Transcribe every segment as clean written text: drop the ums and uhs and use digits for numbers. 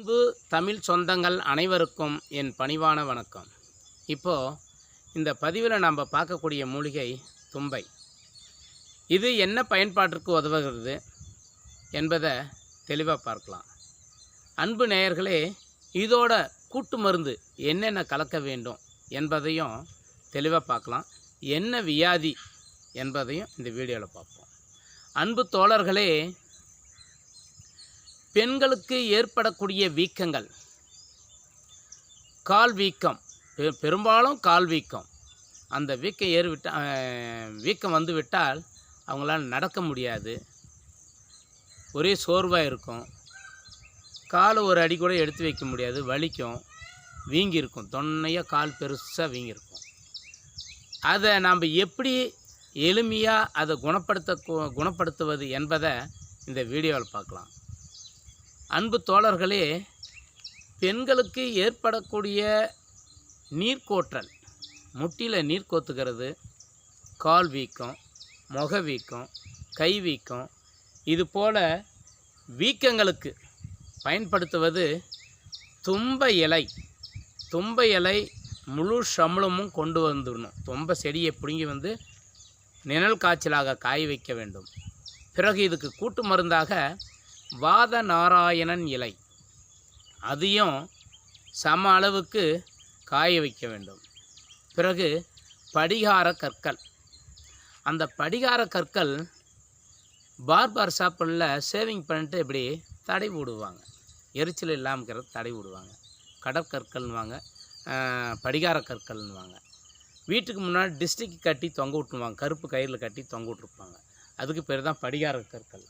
அன்பு தமிழ் சொந்தங்கள் அனைவருக்கும் என் பணிவான வணக்கம். இப்போது இந்த பதிவில் நாம் பார்க்கக்கூடிய மூலிகை தும்பை. இது என்ன பயன்பாட்டிற்கு உதவுகிறது என்பதை தெளிவாக பார்க்கலாம். அன்பு நேயர்களே, இதோட கூட்டு மருந்து என்னென்ன கலக்க வேண்டும் என்பதையும் தெளிவாக பார்க்கலாம். என்ன வியாதி என்பதையும் இந்த வீடியோவில் பார்ப்போம். அன்பு தோழர்களே, பெண்களுக்கு ஏற்படக்கூடிய வீக்கங்கள், கால் வீக்கம், பெரும்பாலும் கால் வீக்கம். அந்த வீக்கம் வந்து விட்டால் அவங்களால நடக்க முடியாது, ஒரே சோர்வாக இருக்கும், கால் ஒரு அடி கூட எடுத்து வைக்க முடியாது, வலிக்கும், வீங்கியிருக்கும், தொன்னையாக கால் பெருசாக வீங்கியிருக்கும். அதை நாம் எப்படி எளிமையாக அதை குணப்படுத்துவது என்பதை இந்த வீடியோவில் பார்க்கலாம். அன்பு தோழர்களே, பெண்களுக்கு ஏற்படக்கூடிய நீர்க்கோற்றல், முட்டியில் நீர் கோத்துக்கிறது, கால் வீக்கம், முக வீக்கம், கை வீக்கம், இது போல் வீக்கங்களுக்கு பயன்படுத்துவது தும்பை இலை. தும்பை இலை முழு சம்பளமும் கொண்டு வந்துடணும். தும்பை செடியை பிடுங்கி வந்து நிழல் காய்ச்சலாக காய வைக்க வேண்டும். பிறகு இதுக்கு கூட்டு மருந்தாக வாத நாராயணன் இலை, அதையும் சம அளவுக்கு காய வைக்க வேண்டும். பிறகு படிகார கற்கள், அந்த படிகார கற்கள் பார்பர் ஷாப்பில் சேவிங் பண்ணிட்டு இப்படி தடை விடுவாங்க, எரிச்சல் இல்லாமல் தடை விடுவாங்க. கடற்கற்கள்னுவாங்க, படிகார கற்கள்னுவாங்க. வீட்டுக்கு முன்னாடி டிஸ்ட்ரிக் கட்டி தொங்க விட்டுருவாங்க, கருப்பு கயிறில் கட்டி தொங்க விட்டுருப்பாங்க. அதுக்கு பேர் தான் படிகார கற்கள்.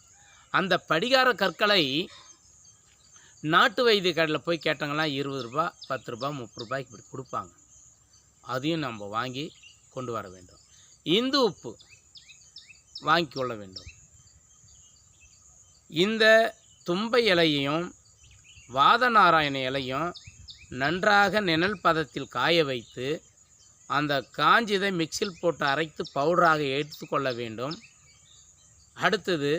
அந்த படிகார கற்களை நாட்டு வைத்திய கடையில் போய் கேட்டாங்கன்னா 20 ரூபா, 10 ரூபா, 30 ரூபாய்க்கு இப்படி கொடுப்பாங்க. அதையும் நம்ம வாங்கி கொண்டு வர வேண்டும். இந்து உப்பு வாங்கி கொள்ள வேண்டும். இந்த தும்பை இலையையும் வாதநாராயண இலையும் நன்றாக நிழல் பதத்தில் காய வைத்து அந்த காஞ்சிதை மிக்சியில் போட்டு அரைத்து பவுடராக எடுத்துக்கொள்ள வேண்டும். அடுத்தது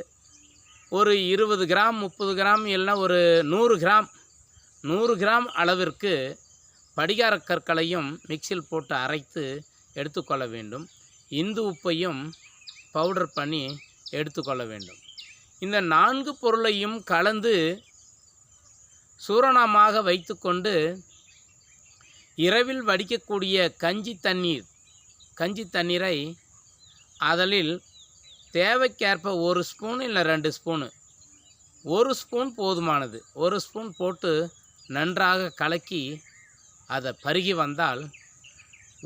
ஒரு 20 கிராம், 30 கிராம், இல்லைன்னா ஒரு 100 கிராம் அளவிற்கு படிகார கற்களையும் மிக்சியில் போட்டு அரைத்து எடுத்துக்கொள்ள வேண்டும். இந்து உப்பையும் பவுடர் பண்ணி எடுத்துக்கொள்ள வேண்டும். இந்த 4 பொருளையும் கலந்து சூரணமாக வைத்துக்கொண்டு இரவில் வடிக்கக்கூடிய கஞ்சி தண்ணீரை அதில் தேவைக்கேற்ப 1 ஸ்பூன் இல்லை 2 ஸ்பூனு, 1 ஸ்பூன் போதுமானது, 1 ஸ்பூன் போட்டு நன்றாக கலக்கி அதை பருகி வந்தால்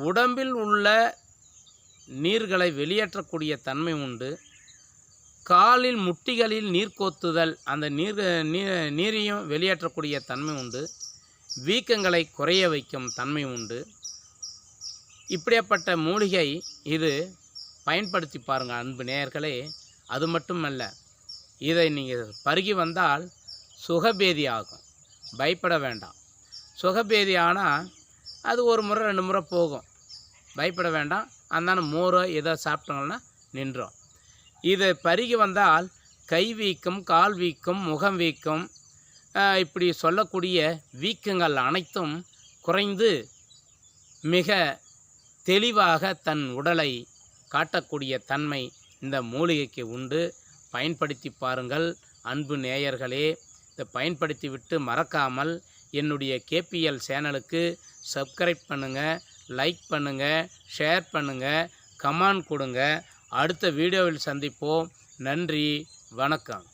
உடம்பில் உள்ள நீர்களை வெளியேற்றக்கூடிய தன்மை உண்டு. காலில் முட்டிகளில் நீர் கோத்துதல், அந்த நீரையும் வெளியேற்றக்கூடிய தன்மை உண்டு. வீக்கங்களை குறைய வைக்கும் தன்மை உண்டு. இப்படிப்பட்ட மூலிகை இது. பயன்படுத்தி பாருங்கள் அன்பு நேயர்களே. அது மட்டுமல்ல, இதை நீங்கள் பருகி வந்தால் சுகபேதி ஆகும். பயப்பட வேண்டாம். சுகபேதி ஆனால் அது 1 முறை 2 முறை போகும். பயப்பட வேண்டாம். அதனால மோரோ ஏதோ சாப்பிட்டோங்கன்னா நின்றோம். இதை பருகி வந்தால் கை வீக்கம், கால் வீக்கம், முகம் வீக்கம், இப்படி சொல்லக்கூடிய வீக்கங்கள் அனைத்தும் குறைந்து மிக தெளிவாக தன் உடலை காட்டக்கூடிய தன்மை இந்த மூலிகைக்கு உண்டு. பயன்படுத்தி பாருங்கள் அன்பு நேயர்களே. இதை பயன்படுத்தி விட்டு மறக்காமல் என்னுடைய KPL சேனலுக்கு சப்ஸ்கிரைப் பண்ணுங்கள், லைக் பண்ணுங்கள், ஷேர் பண்ணுங்கள், கமெண்ட் கொடுங்க. அடுத்த வீடியோவில் சந்திப்போம். நன்றி, வணக்கம்.